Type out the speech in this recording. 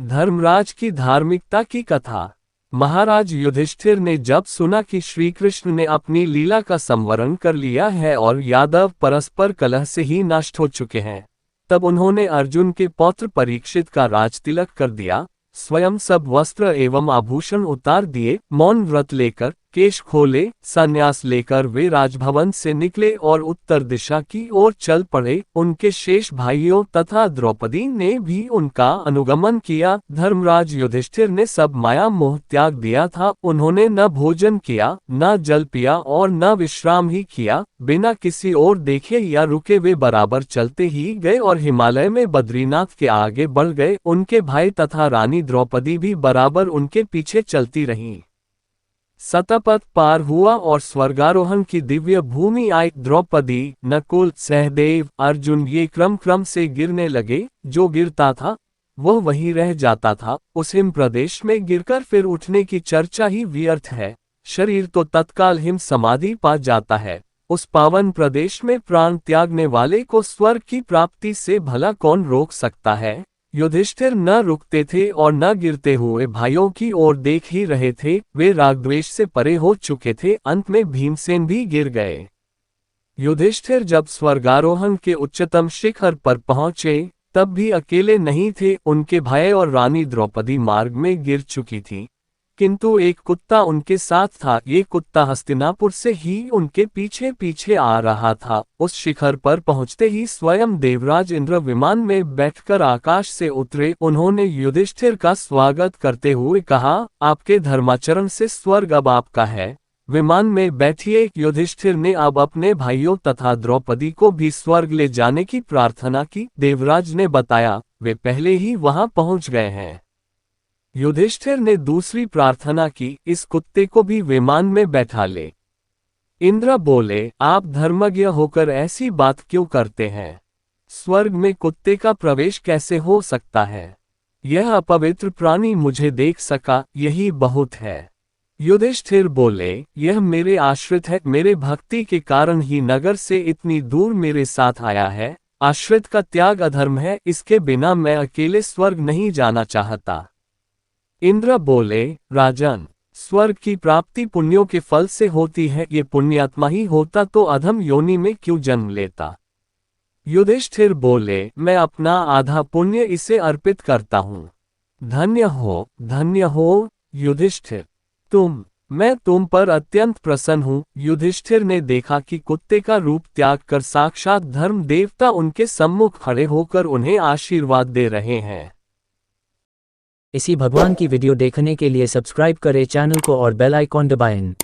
धर्मराज की धार्मिकता की कथा। महाराज युधिष्ठिर ने जब सुना कि श्री कृष्ण ने अपनी लीला का संवरण कर लिया है और यादव परस्पर कलह से ही नष्ट हो चुके हैं, तब उन्होंने अर्जुन के पौत्र परीक्षित का राजतिलक कर दिया, स्वयं सब वस्त्र एवं आभूषण उतार दिए, मौन व्रत लेकर, केश खोले, संन्यास लेकर वे राजभवन से निकले और उत्तर दिशा की ओर चल पड़े। उनके शेष भाइयों तथा द्रौपदी ने भी उनका अनुगमन किया। धर्मराज युधिष्ठिर ने सब माया मोह त्याग दिया था। उन्होंने न भोजन किया, न जल पिया और न विश्राम ही किया। बिना किसी ओर देखे या रुके वे बराबर चलते ही गए और हिमालय में बद्रीनाथ के आगे बढ़ गए। उनके भाई तथा रानी द्रौपदी भी बराबर उनके पीछे चलती रहीं। सतपथ पार हुआ और स्वर्गारोहण की दिव्य भूमि आई। द्रौपदी, नकुल, सहदेव, अर्जुन ये क्रम से गिरने लगे। जो गिरता था वह वहीं रह जाता था। उस हिम प्रदेश में गिरकर फिर उठने की चर्चा ही व्यर्थ है। शरीर तो तत्काल हिम समाधि पा जाता है। उस पावन प्रदेश में प्राण त्यागने वाले को स्वर्ग की प्राप्ति से भला कौन रोक सकता है। युधिष्ठिर न रुकते थे और न गिरते हुए भाइयों की ओर देख ही रहे थे। वे रागद्वेष से परे हो चुके थे। अंत में भीमसेन भी गिर गए। युधिष्ठिर जब स्वर्गारोहण के उच्चतम शिखर पर पहुंचे तब भी अकेले नहीं थे। उनके भाई और रानी द्रौपदी मार्ग में गिर चुकी थी, किंतु एक कुत्ता उनके साथ था। ये कुत्ता हस्तिनापुर से ही उनके पीछे पीछे आ रहा था। उस शिखर पर पहुंचते ही स्वयं देवराज इंद्र विमान में बैठकर आकाश से उतरे। उन्होंने युधिष्ठिर का स्वागत करते हुए कहा, आपके धर्माचरण से स्वर्ग अब आपका है, विमान में बैठिए। युधिष्ठिर ने अब अपने भाइयों तथा द्रौपदी को भी स्वर्ग ले जाने की प्रार्थना की। देवराज ने बताया, वे पहले ही वहां पहुंच गए हैं। युधिष्ठिर ने दूसरी प्रार्थना की, इस कुत्ते को भी विमान में बैठा ले। इंद्र बोले, आप धर्मज्ञ होकर ऐसी बात क्यों करते हैं? स्वर्ग में कुत्ते का प्रवेश कैसे हो सकता है? यह अपवित्र प्राणी मुझे देख सका, यही बहुत है। युधिष्ठिर बोले, यह मेरे आश्रित है। मेरे भक्ति के कारण ही नगर से इतनी दूर मेरे साथ आया है। आश्रित का त्याग अधर्म है, इसके बिना मैं अकेले स्वर्ग नहीं जाना चाहता। इंद्र बोले, राजन, स्वर्ग की प्राप्ति पुण्यों के फल से होती है। ये पुण्यात्मा ही होता तो अधम योनि में क्यों जन्म लेता? युधिष्ठिर बोले, मैं अपना आधा पुण्य इसे अर्पित करता हूँ। धन्य हो युधिष्ठिर मैं तुम पर अत्यंत प्रसन्न हूँ। युधिष्ठिर ने देखा कि कुत्ते का रूप त्याग कर साक्षात धर्म देवता उनके सम्मुख खड़े होकर उन्हें आशीर्वाद दे रहे हैं। इसी भगवान की वीडियो देखने के लिए सब्सक्राइब करें चैनल को और बेल आइकॉन दबाएं।